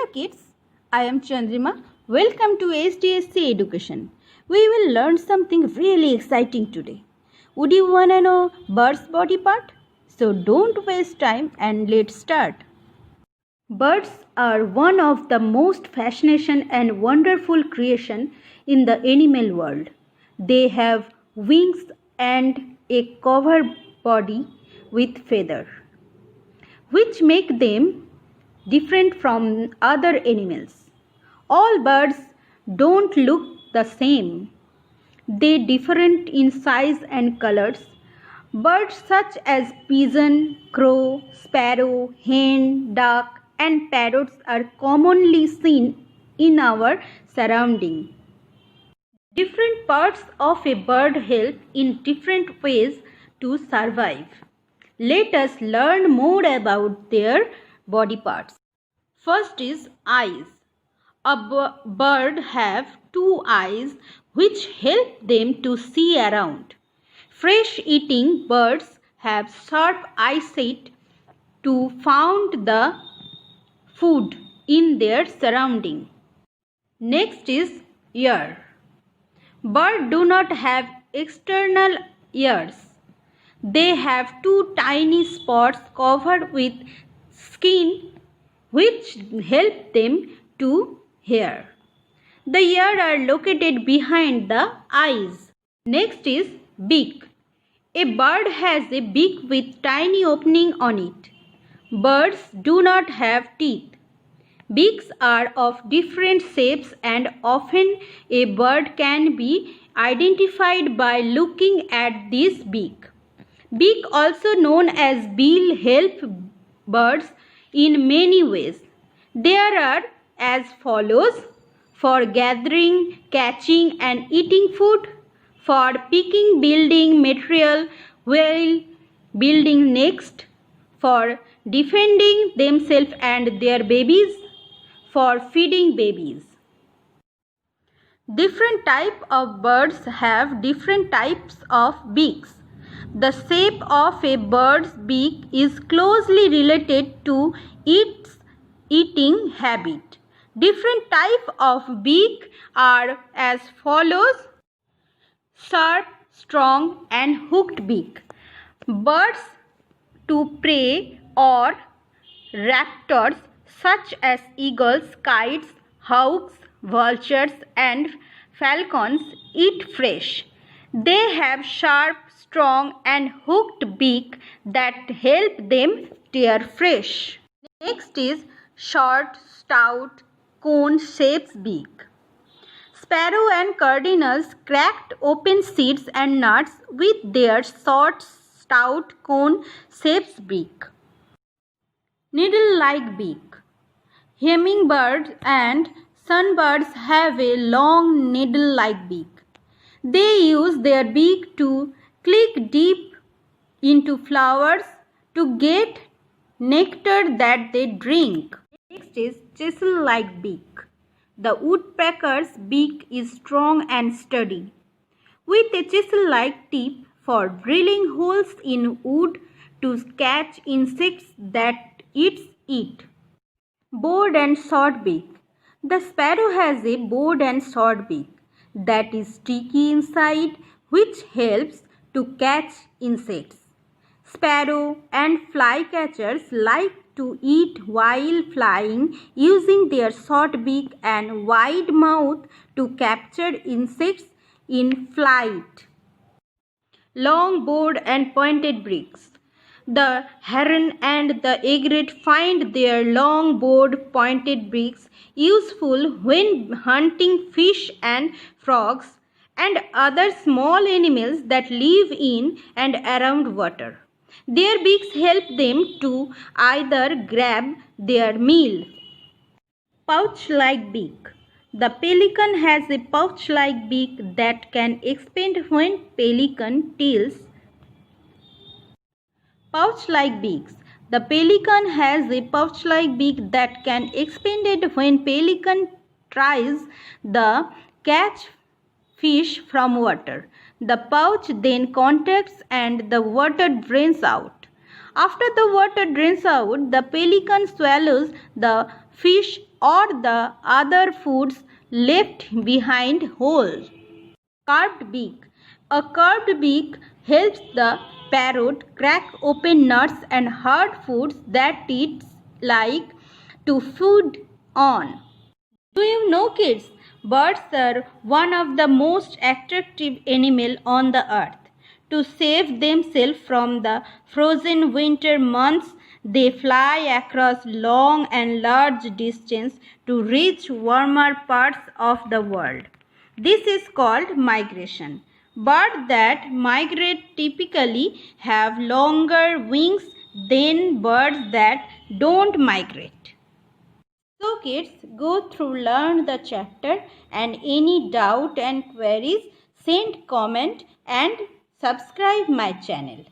Hello kids, I am Chandrima. Welcome to SDSC Education. We will learn something really exciting today. Would you want to know bird's body part? So don't waste time and let's start. Birds are one of the most fascinating and wonderful creation in the animal world. They have wings and a covered body with feathers, which make them different from other animals. All birds don't look the same. They different in size and colors. Birds such as pigeon, crow, sparrow, hen, duck and parrots are commonly seen in our surrounding. Different parts of a bird help in different ways to survive. Let us learn more about their body parts. First is eyes. A bird have two eyes which help them to see around. Fresh eating birds have sharp eyesight to find the food in their surrounding. Next is ear. Birds do not have external ears. They have two tiny spots covered with skin which help them to hear. The ears are located behind the eyes. Next is beak. A bird has a beak with tiny opening on it. Birds do not have teeth. Beaks are of different shapes and often a bird can be identified by looking at this beak. Beak, also known as bill, help birds in many ways. There are as follows: for gathering, catching and eating food, for picking building material while building nests, for defending themselves and their babies, for feeding babies. Different types of birds have different types of beaks. The shape of a bird's beak is closely related to its eating habit. Different types of beak are as follows: sharp, strong and hooked beak. Birds to prey or raptors such as eagles, kites, hawks, vultures and falcons eat flesh. They have sharp, strong and hooked beak that help them tear flesh. Next is short, stout, cone-shaped beak. Sparrow and cardinals cracked open seeds and nuts with their short, stout, cone-shaped beak. Needle-like beak. Hummingbirds and sunbirds have a long needle-like beak. They use their beak to click deep into flowers to get nectar that they drink. Next is chisel-like beak. The woodpecker's beak is strong and sturdy, with a chisel-like tip for drilling holes in wood to catch insects that it eats. Bored and short beak. The sparrow has a bored and short beak that is sticky inside, which helps to catch insects. Sparrow and flycatchers like to eat while flying, using their short beak and wide mouth to capture insects in flight. Long, bored and pointed beaks. The heron and the egret find their long, bored, pointed beaks useful when hunting fish and frogs and other small animals that live in and around water. Their beaks help them to either grab their meal. Pouch-like beak. The pelican has a pouch-like beak that can expand when pelican tilts. Pouch-like beaks. The pelican has a pouch-like beak that can expand when pelican tries to catch fish from water. The pouch then contracts and the water drains out. After the water drains out, the pelican swallows the fish or the other foods left behind whole. Curved beak. A curved beak helps the parrot crack open nuts and hard foods that it like to feed on. Do you know, kids? Birds are one of the most attractive animals on the earth. To save themselves from the frozen winter months, they fly across long and large distances to reach warmer parts of the world. This is called migration. Birds that migrate typically have longer wings than birds that don't migrate. So kids, go through learn the chapter, and any doubt and queries send comment and subscribe my channel.